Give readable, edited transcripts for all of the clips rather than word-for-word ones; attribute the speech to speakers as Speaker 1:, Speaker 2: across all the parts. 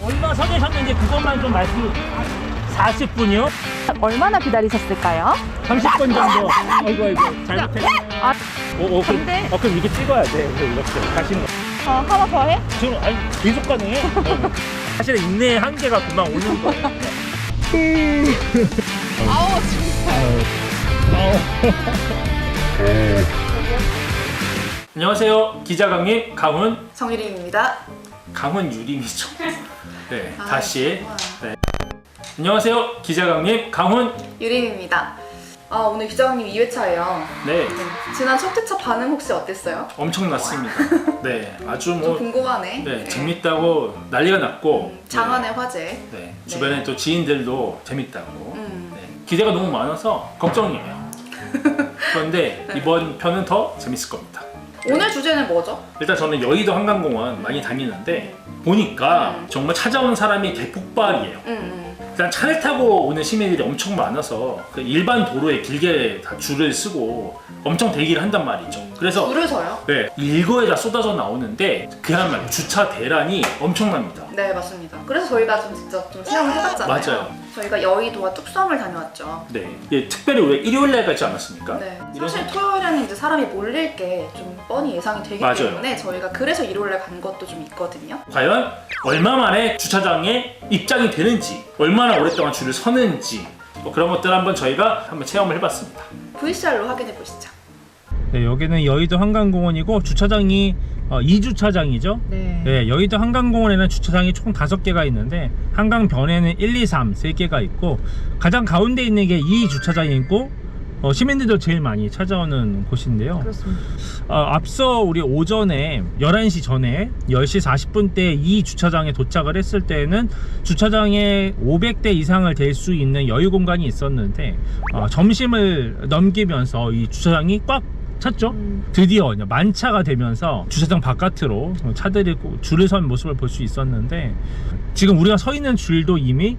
Speaker 1: 얼마 서 계셨는지 그것만 좀 말씀. 40분이요?
Speaker 2: 얼마나 기다리셨을까요?
Speaker 1: 30분 정도. 아이고 잘못했네.
Speaker 2: 아,
Speaker 1: 근데 그럼 이렇게 찍어야 돼. 이렇게 가시는 거.
Speaker 2: 하나 더 해?
Speaker 1: 지금 아니 계속 가능해. 사실 인내의 한계가 금방 오는 거예요.
Speaker 2: 아우, 진짜.
Speaker 1: 안녕하세요. 기자강림 강훈
Speaker 3: 정유림입니다.
Speaker 1: 강훈 유림이죠. 네,
Speaker 3: 아,
Speaker 1: 다시. 네. 안녕하세요. 기자강림 강훈.
Speaker 3: 유림입니다. 오늘 기자님 2회차예요.
Speaker 1: 네,
Speaker 3: 지난 첫 회차 반응 혹시 어땠어요?
Speaker 1: 엄청났습니다. 네, 아주
Speaker 3: 좀
Speaker 1: 뭐
Speaker 3: 궁금하네.
Speaker 1: 네, 재밌다고 난리가 났고
Speaker 3: 장안의 화제.
Speaker 1: 네, 주변에 또 지인들도 재밌다고.
Speaker 3: 음.
Speaker 1: 네, 기대가 너무 많아서 걱정이에요. 그런데 이번 편은 더 재밌을 겁니다.
Speaker 3: 오늘 주제는 뭐죠?
Speaker 1: 일단 저는 여의도 한강공원 많이 다니는데 보니까 정말 찾아오는 사람이 대폭발이에요. 일단 차를 타고 오는 시민들이 엄청 많아서 그 일반 도로에 길게 다 줄을 쓰고 엄청 대기를 한단 말이죠. 그래서
Speaker 3: 줄을 서요?
Speaker 1: 네, 일거에 다 쏟아져 나오는데 그야말로 주차 대란이 엄청납니다.
Speaker 3: 네, 맞습니다. 그래서 저희가 좀 직접 좀 체험을 해봤잖아요.
Speaker 1: 맞아요.
Speaker 3: 저희가 여의도와 뚝섬을 다녀왔죠.
Speaker 1: 네, 예, 특별히 왜 일요일 날 가지 않았습니까?
Speaker 3: 네.
Speaker 1: 이런
Speaker 3: 사실 토요일에는 이제 사람이 몰릴 게 좀 뻔히 예상이 되기
Speaker 1: 맞아요.
Speaker 3: 때문에 저희가 그래서 일요일에 간 것도 좀 있거든요.
Speaker 1: 과연 얼마 만에 주차장에 입장이 되는지, 얼마나 오랫동안 줄을 서는지 뭐 그런 것들 한번 저희가 한번 체험을 해봤습니다.
Speaker 3: VCR로 확인해 보시죠.
Speaker 1: 네, 여기는 여의도 한강공원이고 주차장이 2주차장이죠.
Speaker 2: 네.
Speaker 1: 네, 여의도 한강공원에는 주차장이 총 5개가 있는데 한강변에는 1, 2, 3 3개가 있고 가장 가운데 있는 게 2주차장이 있고 시민들도 제일 많이 찾아오는 곳인데요.
Speaker 2: 그렇습니다.
Speaker 1: 앞서 우리 오전에 11시 전에 10시 40분대 이 주차장에 도착을 했을 때는 주차장에 500대 이상을 댈 수 있는 여유 공간이 있었는데 점심을 넘기면서 이 주차장이 꽉 찼죠. 드디어 만차가 되면서 주차장 바깥으로 차들이 줄을 선 모습을 볼 수 있었는데 지금 우리가 서 있는 줄도 이미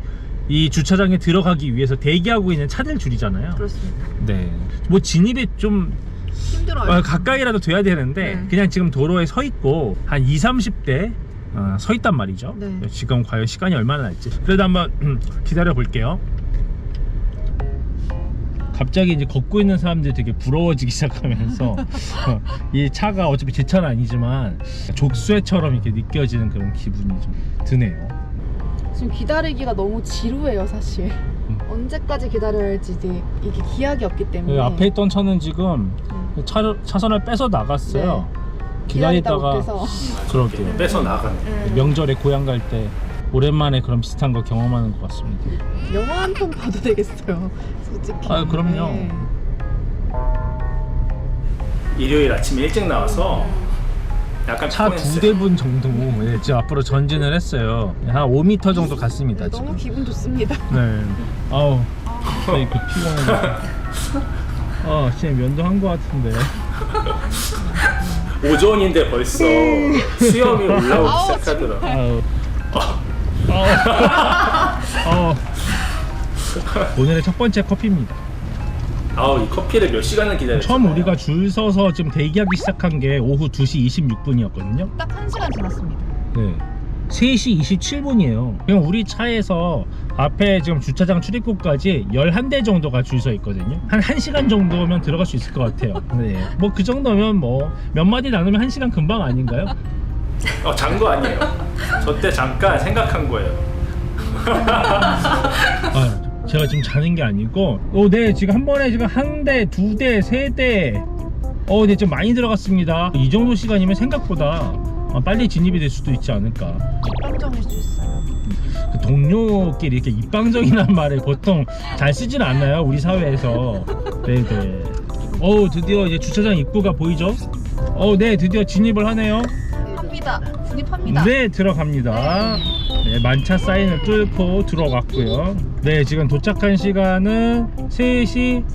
Speaker 1: 이 주차장에 들어가기 위해서 대기하고 있는 차들 줄이잖아요.
Speaker 2: 그렇습니다.
Speaker 1: 네, 뭐 진입이 좀
Speaker 2: 힘들어요.
Speaker 1: 가까이라도 돼야 되는데 그냥 지금 도로에 서 있고 한 20, 30대 서 있단 말이죠.
Speaker 2: 네.
Speaker 1: 지금 과연 시간이 얼마나 날지 그래도 한번 기다려 볼게요. 갑자기 이제 걷고 있는 사람들이 되게 부러워지기 시작하면서 이 차가 어차피 제 차는 아니지만 족쇄처럼 이렇게 느껴지는 그런 기분이 좀 드네요.
Speaker 2: 지금 기다리기가 너무 지루해요, 사실. 언제까지 기다려야 할지 이게 기약이 없기 때문에.
Speaker 1: 앞에 있던 차는 지금 차선을 뺏어 나갔어요. 기다리다가
Speaker 2: 못
Speaker 1: 그러게요. 뺏어 나갔네. 명절에 고향 갈 때 오랜만에 그런 비슷한 거 경험하는 것 같습니다.
Speaker 2: 영화 한 편 봐도 되겠어요, 솔직히.
Speaker 1: 그럼요.
Speaker 2: 네.
Speaker 1: 일요일 아침에 일찍 나와서 약간 차 2대분 정도 지금 앞으로 전진을 했어요. 한 5m 정도 갔습니다.
Speaker 2: 네,
Speaker 1: 지금.
Speaker 2: 너무 기분 좋습니다.
Speaker 1: 네. 아우, 이거 피곤하네. 진짜 면도한 것 같은데. 오전인데 벌써 수염이 올라오기 시작하더라. 오늘의 첫 번째 커피입니다. 이 커피를 몇 시간을 기다렸어요? 처음 우리가 줄 서서 지금 대기하기 시작한 게 오후 2시 26분이었거든요.
Speaker 2: 딱 1시간 지났습니다.
Speaker 1: 네. 3시 27분이에요. 그냥 우리 차에서 앞에 지금 주차장 출입구까지 11대 정도가 줄 서 있거든요. 한 1시간 정도면 들어갈 수 있을 것 같아요. 네. 뭐 그 정도면 뭐 몇 마디 나누면 1시간 금방 아닌가요? 잔거 아니에요. 저 때 잠깐 생각한 거예요. 제가 지금 자는 게 아니고 네, 지금 한 번에 지금 1대, 2대, 3대 네, 좀 많이 들어갔습니다. 이 정도 시간이면 생각보다 빨리 진입이 될 수도 있지 않을까.
Speaker 2: 입방정일 수 있어요.
Speaker 1: 그 동료끼리 이렇게 입방정이란 말을 보통 잘 쓰진 않나요? 우리 사회에서. 네네. 드디어 이제 주차장 입구가 보이죠? 네, 드디어 진입을 하네요.
Speaker 2: 합니다. 진입합니다.
Speaker 1: 네, 들어갑니다. 네, 만차 사인을 뚫고 들어갔고요. 네, 지금 도착한 시간은 3시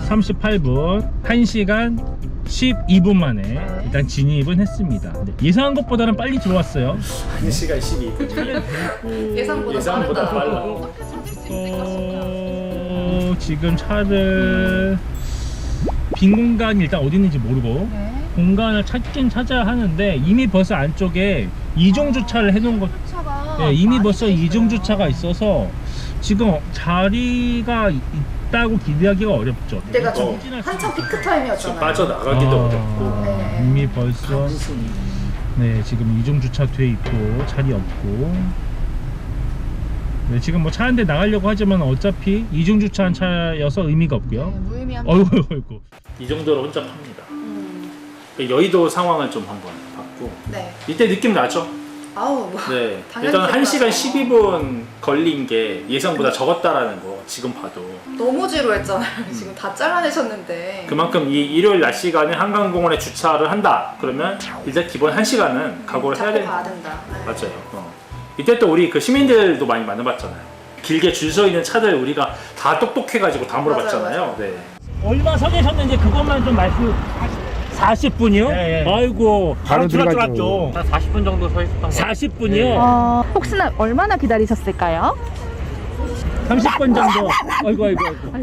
Speaker 1: 38분 1시간 12분 만에 일단 진입은 했습니다. 네, 예상한 것보다는 빨리 들어왔어요. 1시간 12분.
Speaker 3: 예상보다
Speaker 1: 빨라. 지금 차를 빈 공간이 일단 어디 있는지 모르고 공간을 찾긴 찾아야 하는데 이미 벌써 안쪽에 이종 주차를 해놓은 것.
Speaker 2: 차가
Speaker 1: 네, 이미
Speaker 3: 많이
Speaker 1: 벌써
Speaker 3: 돼 있어요.
Speaker 1: 이중 주차가 있어서 지금 자리가 있다고 기대하기가 어렵죠.
Speaker 3: 그때가 좀
Speaker 1: 어,
Speaker 3: 한참 피크 타임이었잖아요.
Speaker 1: 빠져나가기도
Speaker 2: 아.
Speaker 1: 어렵고
Speaker 3: 네.
Speaker 1: 이미 벌써 네 지금 이중 주차 돼 있고 자리 없고 네 지금 뭐 차 한 대 나가려고 하지만 어차피 이중 주차한 차여서 의미가 없고요.
Speaker 2: 네, 무의미한.
Speaker 1: 어이구 이 정도로 혼잡 합니다. 여의도 상황을 좀 한번 봤고
Speaker 3: 네.
Speaker 1: 이때 느낌 나죠?
Speaker 3: 아우 뭐.
Speaker 1: 네
Speaker 3: 당연히
Speaker 1: 일단 1시간
Speaker 3: 기억나죠.
Speaker 1: 12분 걸린 게 예상보다 적었다라는 거 지금 봐도
Speaker 3: 너무 지루했잖아요. 지금 다 잘라내셨는데.
Speaker 1: 그만큼 이 일요일 낮 시간에 한강공원에 주차를 한다 그러면 일단 기본 1시간은 각오를 해야
Speaker 3: 잡고
Speaker 1: 되는
Speaker 3: 가야 된다. 네.
Speaker 1: 맞아요. 이때 또 우리 그 시민들도 많이 만나봤잖아요. 길게 줄 서 있는 차들 우리가 다 똑똑해가지고 다 물어봤잖아요.
Speaker 3: 맞아요.
Speaker 1: 네. 얼마 서 계셨는지 그것만 좀 말씀. 40분이요?
Speaker 4: 네, 네.
Speaker 1: 아이고
Speaker 4: 바로 들어갔죠.
Speaker 1: 한
Speaker 4: 40분 정도 서 있었던 거
Speaker 1: 40분이요?
Speaker 2: 혹시나 얼마나 기다리셨을까요?
Speaker 1: 30분 정도. 아이고.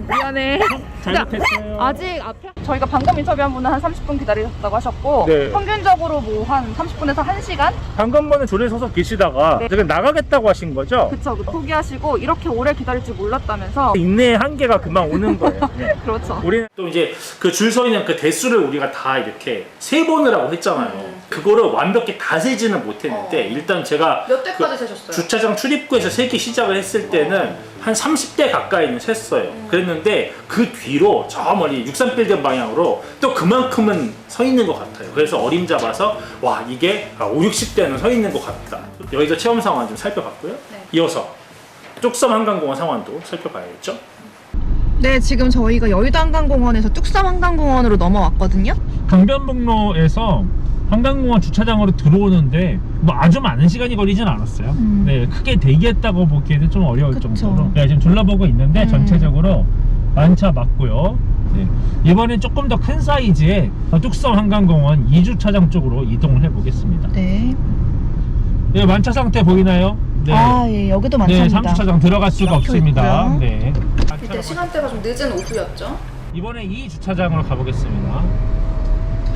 Speaker 2: 미안해.
Speaker 1: 잘못했어요.
Speaker 2: 아직 앞에 저희가 방금 인터뷰한 분은 한 30분 기다리셨다고 하셨고
Speaker 1: 네.
Speaker 2: 평균적으로 뭐 한 30분에서 1시간?
Speaker 1: 방금번에 줄에 서서 계시다가
Speaker 2: 네.
Speaker 1: 지금 나가겠다고 하신 거죠?
Speaker 2: 그쵸. 포기하시고 이렇게 오래 기다릴 줄 몰랐다면서.
Speaker 1: 인내의 한계가 그만 오는 거예요. 네.
Speaker 2: 그렇죠.
Speaker 1: 우리는 또 이제 그 줄 서 있는 그 대수를 우리가 다 이렇게 세번을 하고 했잖아요. 그거를 완벽히 다 세지는 못했는데 일단 제가
Speaker 3: 몇 대까지 세셨어요?
Speaker 1: 주차장 출입구에서 세기 시작을 했을 때는 한 30대 가까이는 셌어요. 그랬는데 그 뒤로 저 멀리 63빌딩 방향으로 또 그만큼은 서 있는 것 같아요. 그래서 어림잡아서 와 이게 5, 60대는 서 있는 것 같다. 여기서 체험 상황 좀 살펴봤고요.
Speaker 3: 네.
Speaker 1: 이어서 뚝섬 한강공원 상황도 살펴봐야겠죠.
Speaker 2: 네, 지금 저희가 여의도 한강공원에서 뚝섬 한강공원으로 넘어왔거든요.
Speaker 1: 강변북로에서 한강공원 주차장으로 들어오는데 뭐 아주 많은 시간이 걸리진 않았어요. 네, 크게 대기했다고 보기에는 좀 어려울
Speaker 2: 그쵸.
Speaker 1: 정도로. 네, 지금 둘러보고 있는데 전체적으로 만차 맞고요. 네, 이번엔 조금 더 큰 사이즈의 뚝섬 한강공원 2주차장 쪽으로 이동을 해보겠습니다.
Speaker 2: 네.
Speaker 1: 네, 만차 상태 보이나요? 네.
Speaker 2: 예, 여기도
Speaker 1: 네,
Speaker 2: 많습니다.
Speaker 1: 3주차장 들어갈 수가 없습니다.
Speaker 2: 있고요.
Speaker 1: 네.
Speaker 3: 그때 시간대가 좀 늦은 오후였죠?
Speaker 1: 이번에 2주차장으로 가보겠습니다.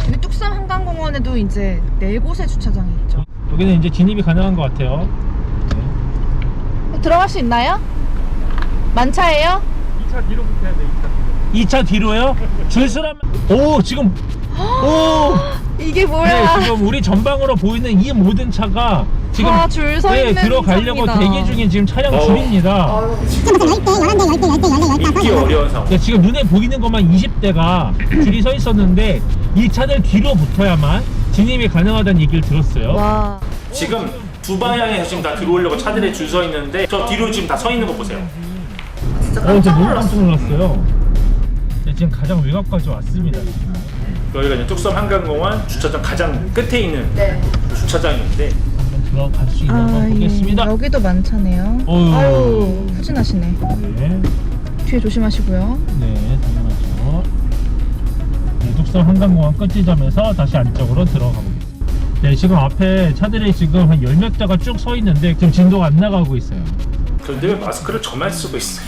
Speaker 2: 여기 뚝섬 한강공원에도 이제 4곳의 주차장이 있죠.
Speaker 1: 여기는 이제 진입이 가능한 것 같아요. 네.
Speaker 2: 들어갈 수 있나요? 만차예요?
Speaker 1: 2차 뒤로부터 해야 돼. 2차 뒤로요? 줄 서라면 오 지금 오
Speaker 2: 이게 뭐야?
Speaker 1: 네, 지금 우리 전방으로 보이는 이 모든 차가 지금
Speaker 2: 줄 서
Speaker 1: 네,
Speaker 2: 있는
Speaker 1: 들어가려고
Speaker 2: 차입니다.
Speaker 1: 대기 중인 지금 차량 줄입니다.
Speaker 3: 아유,
Speaker 1: 믿기 어려운 상황. 네, 지금 눈에 보이는 것만 20대가 줄이 서 있었는데 이 차들 뒤로 붙어야만 진입이 가능하다는 얘기를 들었어요.
Speaker 2: 와.
Speaker 1: 지금 두 방향에서 지금 다 들어오려고 차들이 줄 서 있는데 저 뒤로 지금 다 서 있는 거 보세요.
Speaker 3: 진짜
Speaker 1: 진짜
Speaker 3: 깜짝
Speaker 1: 너무
Speaker 3: 놀랐어.
Speaker 1: 깜짝 놀랐어요. 네, 지금 가장 외곽까지 왔습니다. 여기가 이제 뚝섬 한강공원 주차장 가장 끝에 있는
Speaker 3: 네.
Speaker 1: 주차장인데 한번 들어갈 수 있는 거 보겠습니다.
Speaker 2: 여기도 만차네요.
Speaker 1: 어휴.
Speaker 2: 아유, 후진하시네.
Speaker 1: 네,
Speaker 2: 뒤에 조심하시고요.
Speaker 1: 네, 당연하죠. 네, 뚝섬 한강공원 끝 지점에서 다시 안쪽으로 들어가 보겠습니다. 네, 지금 앞에 차들이 지금 한 10몇 대가 쭉 서 있는데 지금 진도가 안 나가고 있어요. 그런데 왜 마스크를 저만 쓰고 있어요?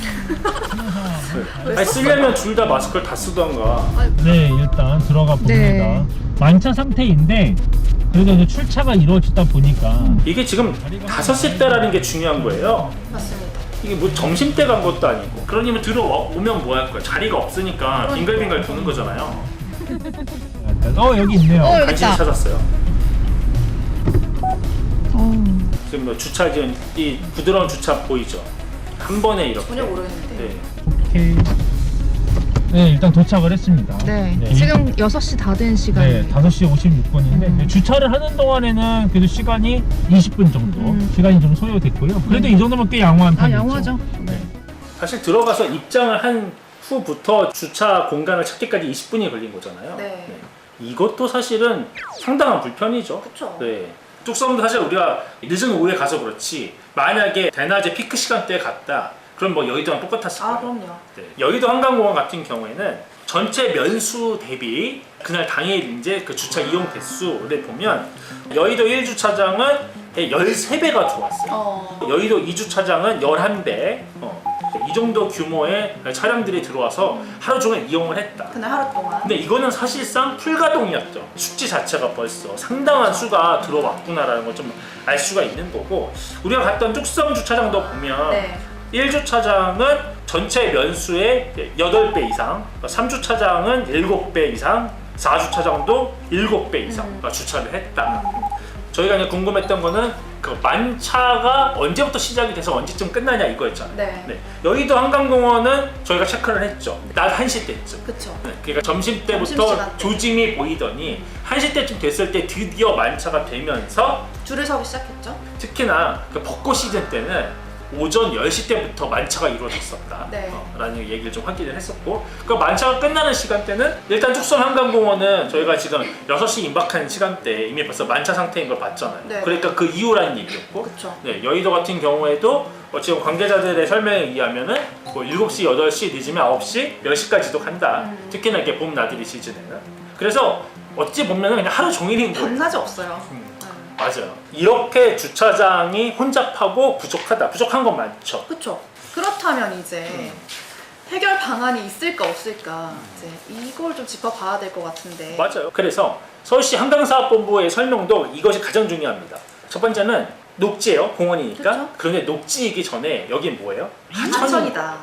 Speaker 1: 아니, 쓰려면 둘 다 마스크를 다 쓰던가. 네, 일단 들어가 봅니다.
Speaker 2: 네.
Speaker 1: 만차 상태인데 그래도 이제 출차가 이루어지다 보니까 이게 지금 5시 때라는 게 중요한 거예요.
Speaker 3: 맞습니다.
Speaker 1: 이게 뭐 점심때 간 것도 아니고 그러니까 들어오면 뭐 할 거야? 자리가 없으니까 빙글빙글 도는 거잖아요. 여기 있네요.
Speaker 2: 여기
Speaker 1: 간신히
Speaker 2: 있다.
Speaker 1: 찾았어요. 지금 뭐 주차 지금 이 부드러운 주차 보이죠? 한 번에 이렇게.
Speaker 3: 전혀 모르겠는데.
Speaker 1: 네. 오케이. 네, 일단 도착을 했습니다.
Speaker 2: 네. 지금 6시 다 된
Speaker 1: 네,
Speaker 2: 시간입니다.
Speaker 1: 5시 56분인데 주차를 하는 동안에는 그래도 시간이 20분 정도 시간이 좀 소요됐고요. 그래도 이 정도면 꽤 양호한 편이죠.
Speaker 2: 양호하죠.
Speaker 1: 네. 사실 들어가서 입장을 한 후부터 주차 공간을 찾기까지 20분이 걸린 거잖아요.
Speaker 3: 네.
Speaker 1: 이것도 사실은 상당한 불편이죠.
Speaker 3: 그쵸.
Speaker 1: 네. 뚝섬도 사실 우리가 늦은 오후에 가서 그렇지 만약에 대낮에 피크 시간대에 갔다 그럼 뭐 여의도랑 똑같았을 거예요.
Speaker 3: 아, 그럼요.
Speaker 1: 네. 여의도 한강공원 같은 경우에는 전체 면수 대비 그날 당일 이제 그 주차 이용 대수를 보면 여의도 1주차장은 13배가 들어왔어요. 여의도 2주차장은 11배, 이 정도 규모의 차량들이 들어와서 하루 종일 이용을 했다.
Speaker 3: 그날 하루 동안.
Speaker 1: 근데 이거는 사실상 풀가동이었죠. 숙지 자체가 벌써 상당한 수가 들어왔구나라는 걸 좀 알 수가 있는 거고, 우리가 갔던 뚝섬 주차장도 보면
Speaker 3: 네.
Speaker 1: 1주차장은 전체 면수의 8배 이상, 3주차장은 7배 이상, 4주차장도 7배 이상 주차를 했다. 저희가 이제 궁금했던 거는 그 만차가 언제부터 시작이 돼서 언제쯤 끝나냐 이거였잖아요.
Speaker 3: 네.
Speaker 1: 여의도 한강공원은 저희가 체크를 했죠. 낮 1시 때쯤.
Speaker 3: 그쵸.
Speaker 1: 그러니까 점심때부터
Speaker 3: 점심시간 때.
Speaker 1: 조짐이 보이더니 1시 때쯤 됐을 때 드디어 만차가 되면서,
Speaker 3: 줄을 서기 시작했죠.
Speaker 1: 특히나 그 벚꽃 시즌 때는 오전 10시 때부터 만차가 이루어졌었다
Speaker 3: 네.
Speaker 1: 라는 얘기를 좀 확인을 했었고, 그 만차가 끝나는 시간대는 일단 뚝섬 한강공원은 저희가 지금 6시 임박한 시간대에 이미 벌써 만차 상태인 걸 봤잖아요.
Speaker 3: 네.
Speaker 1: 그러니까 그 이후라는 얘기였고,
Speaker 3: 그쵸.
Speaker 1: 네, 여의도 같은 경우에도 지금 관계자들의 설명에 의하면은 뭐 7시, 8시, 늦으면 9시, 10시까지도 간다. 특히나 이렇게 봄 나들이 시즌에는. 그래서 어찌 보면은 그냥 하루 종일인 거예요.
Speaker 3: 밤낮이 없어요.
Speaker 1: 맞아요. 이렇게 주차장이 혼잡하고 부족하다. 부족한 건 많죠.
Speaker 3: 그쵸. 그렇다면 이제 해결 방안이 있을까 없을까 이제 이걸 좀 짚어봐야 될 것 같은데.
Speaker 1: 맞아요. 그래서 서울시 한강사업본부의 설명도 이것이 가장 중요합니다. 첫 번째는 녹지예요. 공원이니까.
Speaker 3: 그쵸?
Speaker 1: 그런데 녹지이기 전에 여긴 뭐예요?
Speaker 3: 하천이다.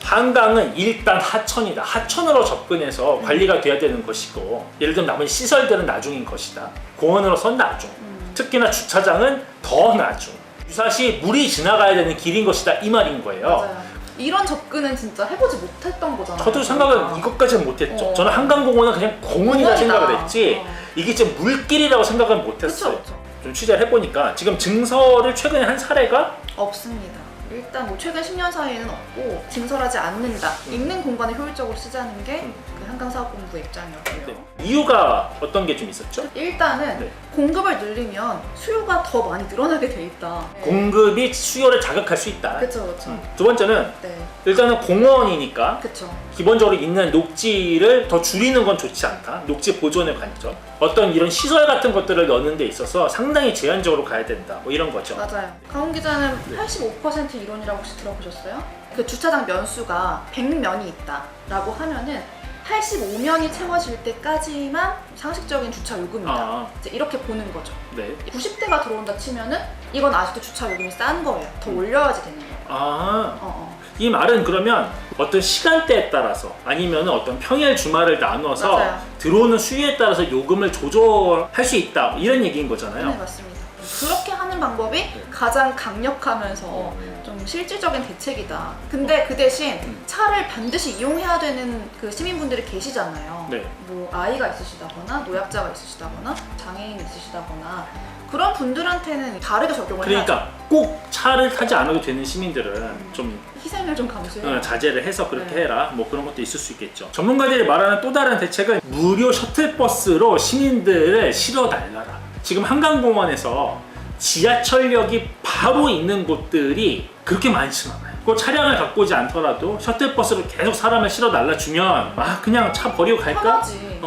Speaker 1: 한강은 일단 하천이다. 하천으로 접근해서 관리가 돼야 되는 것이고, 예를 들면 나머지 시설들은 나중인 것이다. 공원으로선 나중. 특히나 주차장은 더 나중. 유사시 물이 지나가야 되는 길인 것이다 이 말인 거예요.
Speaker 3: 맞아요. 이런 접근은 진짜 해보지 못했던 거잖아요.
Speaker 1: 저도 생각은
Speaker 3: 그러니까.
Speaker 1: 이것까지는 못했죠.
Speaker 3: 어.
Speaker 1: 저는 한강공원은 그냥 공원이라
Speaker 3: 공원이다.
Speaker 1: 생각을 했지 이게 지금 물길이라고 생각은 못했어요.
Speaker 3: 그쵸.
Speaker 1: 좀 취재를 해보니까 지금 증서를 최근에 한 사례가
Speaker 3: 없습니다. 일단 뭐 최근 10년 사이에는 없고 증설하지 않는다. 있는 공간을 효율적으로 쓰자는 게 그 한강사업본부의 입장이었고요.
Speaker 1: 네. 이유가 어떤 게 좀 있었죠?
Speaker 3: 일단은
Speaker 1: 네.
Speaker 3: 공급을 늘리면 수요가 더 많이 늘어나게 돼 있다.
Speaker 1: 공급이 수요를 자극할 수 있다.
Speaker 3: 그쵸 그쵸.
Speaker 1: 두 번째는
Speaker 3: 네.
Speaker 1: 일단은 공원이니까
Speaker 3: 그쵸.
Speaker 1: 기본적으로 있는 녹지를 더 줄이는 건 좋지 않다. 녹지 보존의 관점. 어떤 이런 시설 같은 것들을 넣는 데 있어서 상당히 제한적으로 가야 된다. 뭐 이런 거죠.
Speaker 3: 맞아요. 강훈 기자는
Speaker 1: 네.
Speaker 3: 85% 이론이라고 혹시 들어보셨어요? 그 주차장 면수가 100면이 있다라고 하면은 85면이 채워질 때까지만 상식적인 주차 요금이다.
Speaker 1: 아.
Speaker 3: 이제 이렇게 보는 거죠.
Speaker 1: 네.
Speaker 3: 90대가 들어온다 치면은 이건 아직도 주차 요금이 싼 거예요. 더 올려야지 되는 거예요.
Speaker 1: 아. 이 말은 그러면 어떤 시간대에 따라서 아니면 어떤 평일 주말을 나눠서
Speaker 3: 맞아요.
Speaker 1: 들어오는 수요에 따라서 요금을 조절할 수 있다 이런 얘기인 거잖아요.
Speaker 3: 네, 맞습니다. 그렇게 하는 방법이 가장 강력하면서 좀 실질적인 대책이다. 근데 그 대신 차를 반드시 이용해야 되는 그 시민분들이 계시잖아요.
Speaker 1: 네.
Speaker 3: 뭐 아이가 있으시다거나 노약자가 있으시다거나 장애인 있으시다거나 그런 분들한테는 다르게 적용을 해야죠.
Speaker 1: 그러니까 꼭 차를 타지 않아도 되는 시민들은 좀
Speaker 3: 희생을 좀 감수해요.
Speaker 1: 자제를 해서 그렇게
Speaker 3: 네.
Speaker 1: 해라. 뭐 그런 것도 있을 수 있겠죠. 전문가들이 말하는 또 다른 대책은 무료 셔틀버스로 시민들을 실어달라라. 지금 한강공원에서 지하철역이 바로 있는 곳들이 그렇게 많지는 않아요. 그 차량을 갖고 오지 않더라도 셔틀버스로 계속 사람을 실어달라 주면 그냥 차 버리고 갈까?
Speaker 3: 편하지.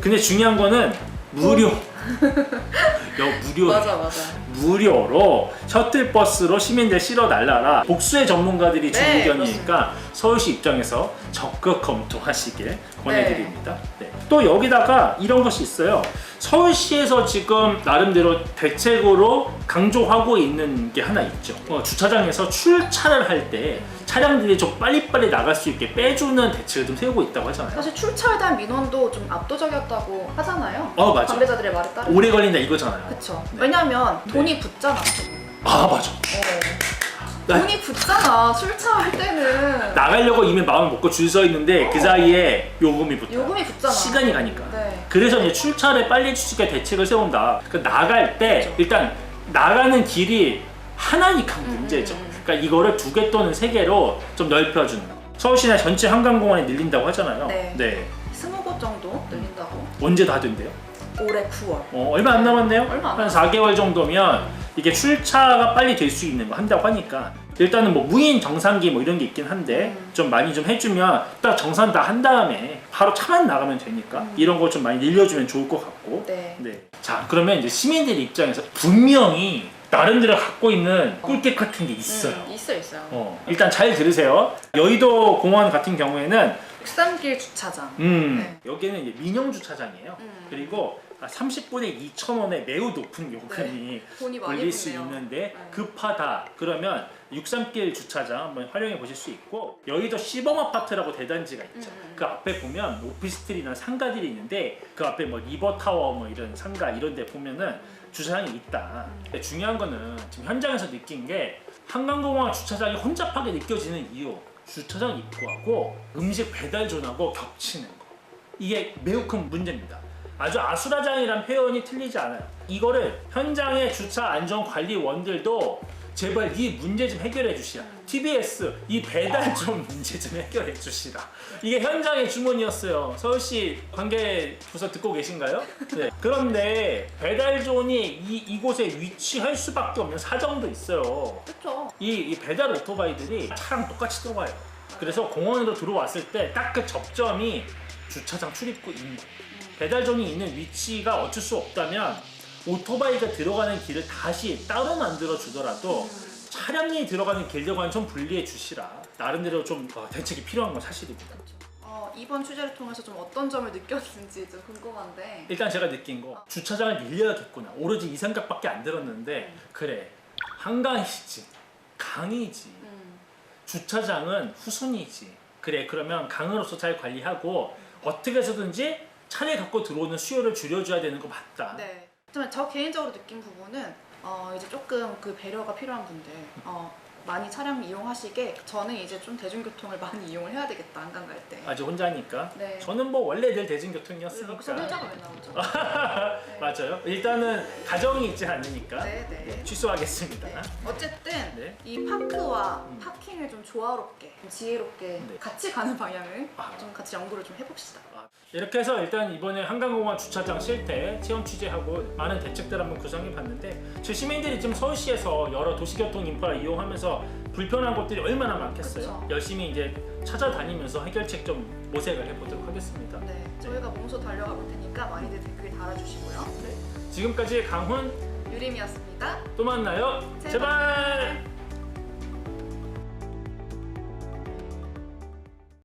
Speaker 1: 근데 중요한 거는 무료. 무료.
Speaker 3: 맞아.
Speaker 1: 무료로 셔틀버스로 시민들 실어달라라. 복수의 전문가들이 준
Speaker 3: 네,
Speaker 1: 의견이니까 서울시 입장에서 적극 검토하시길 권해드립니다. 네. 또 여기다가 이런 것이 있어요. 서울시에서 지금 나름대로 대책으로 강조하고 있는 게 하나 있죠. 주차장에서 출차를 할 때 차량들이 좀 빨리빨리 나갈 수 있게 빼주는 대책을 좀 세우고 있다고 하잖아요.
Speaker 3: 사실 출차에 대한 민원도 좀 압도적이었다고 하잖아요.
Speaker 1: 맞아.
Speaker 3: 관계자들의 말에 따르면.
Speaker 1: 오래 걸린다 이거잖아요.
Speaker 3: 그쵸.
Speaker 1: 네.
Speaker 3: 왜냐면 돈이 붙잖아.
Speaker 1: 맞아.
Speaker 3: 돈이 붙잖아. 출차할 때는.
Speaker 1: 나가려고 이미 마음을 먹고 줄 서 있는데 그 사이에 요금이 붙어.
Speaker 3: 요금이 붙잖아.
Speaker 1: 시간이 가니까.
Speaker 3: 네.
Speaker 1: 그래서 이제 출차를 빨리 해줄 수 있게 대책을 세운다. 나갈 때
Speaker 3: 그렇죠.
Speaker 1: 일단 나가는 길이 하나니까 문제죠. 그러니까 이거를 2개 또는 3개로 좀 넓혀주는 거. 서울시내 전체 한강공원이 늘린다고 하잖아요.
Speaker 3: 네. 20곳 정도 늘린다고.
Speaker 1: 언제 다 된대요?
Speaker 3: 올해 9월.
Speaker 1: 얼마 안 남았네요?
Speaker 3: 얼마 안
Speaker 1: 한 4개월 정도면 이게 출차가 빨리 될 수 있는 거 한다고 하니까 일단은 뭐 무인 정상기 뭐 이런 게 있긴 한데 좀 많이 좀 해주면 딱 정산 다 한 다음에 바로 차만 나가면 되니까 이런 거 좀 많이 늘려주면 좋을 것 같고.
Speaker 3: 네.
Speaker 1: 자, 그러면 이제 시민들 입장에서 분명히 나름대로 갖고 있는 꿀팁 같은 게 있어요.
Speaker 3: 있어요.
Speaker 1: 일단 잘 들으세요. 여의도 공원 같은 경우에는
Speaker 3: 63길 주차장.
Speaker 1: 여기는 이제 민영 주차장이에요. 그리고 30분에 2,000원의 매우 높은 요금이
Speaker 3: 돈이 많이
Speaker 1: 올릴 수
Speaker 3: 붙네요.
Speaker 1: 있는데 급하다 그러면 63길 주차장 한번 활용해 보실 수 있고, 여의도 시범 아파트라고 대단지가 있죠. 그 앞에 보면 오피스텔이나 상가들이 있는데 그 앞에 뭐 리버타워 뭐 이런 상가 이런 데 보면은 주차장이 있다. 근데 중요한 거는 지금 현장에서 느낀 게 한강공원 주차장이 혼잡하게 느껴지는 이유, 주차장 입구하고 음식 배달존하고 겹치는 거, 이게 매우 큰 문제입니다. 아주 아수라장이란 표현이 틀리지 않아요. 이거를 현장의 주차 안전관리원들도 제발 이 문제 좀 해결해 주시라. TBS 이 배달 좀 문제 좀 해결해 주시라. 이게 현장의 주문이었어요. 서울시 관계 부서 듣고 계신가요? 네. 그런데 배달존이 이곳에 위치할 수밖에 없는 사정도 있어요.
Speaker 3: 그렇죠.
Speaker 1: 이 배달 오토바이들이 차랑 똑같이 들어와요. 그래서 공원으로 들어왔을 때 딱 그 접점이 주차장 출입구인 거. 배달존이 있는 위치가 어쩔 수 없다면 오토바이가 들어가는 길을 다시 따로 만들어 주더라도 차량이 들어가는 길들과는 좀 분리해 주시라. 나름대로 좀 대책이 필요한 건 사실입니다.
Speaker 3: 이번 취재를 통해서 좀 어떤 점을 느꼈는지 좀 궁금한데.
Speaker 1: 일단 제가 느낀 거, 주차장을 늘려야겠구나. 오로지 이 생각밖에 안 들었는데 그래, 한강이지 강이지 주차장은 후순위지. 그래, 그러면 강으로서 잘 관리하고 어떻게 해서든지 차를 갖고 들어오는 수요를 줄여줘야 되는 거 맞다.
Speaker 3: 네. 하지만 저 개인적으로 느낀 부분은 이제 조금 그 배려가 필요한 분들 많이 차량 이용하시게 저는 이제 좀 대중교통을 많이 이용을 해야 되겠다, 한강 갈 때.
Speaker 1: 아직 혼자니까.
Speaker 3: 네.
Speaker 1: 저는 뭐 원래 늘
Speaker 3: 여기서
Speaker 1: 대중교통이었으니까.
Speaker 3: 혼자가 왜 나오죠? 네.
Speaker 1: 맞아요. 일단은 가정이 있지 않으니까
Speaker 3: 네.
Speaker 1: 취소하겠습니다.
Speaker 3: 네. 어쨌든
Speaker 1: 네.
Speaker 3: 이 파크와 파킹을 좀 조화롭게, 좀 지혜롭게
Speaker 1: 네.
Speaker 3: 같이 가는 방향을 좀 같이 연구를 좀 해봅시다.
Speaker 1: 이렇게 해서 일단 이번에 한강공원 주차장 실태 체험 취재하고 많은 대책들 한번 구성해 봤는데, 저희 시민들이 지금 서울시에서 여러 도시교통 인프라 이용하면서 불편한 곳들이 얼마나 많겠어요.
Speaker 3: 그쵸.
Speaker 1: 열심히 이제 찾아다니면서 해결책 좀 모색을 해보도록 하겠습니다.
Speaker 3: 네, 저희가 몸소 달려가 볼 테니까 많이들 댓글 달아주시고요.
Speaker 1: 지금까지 강훈
Speaker 3: 유림이었습니다.
Speaker 1: 또 만나요.
Speaker 3: 제발.
Speaker 1: 제발.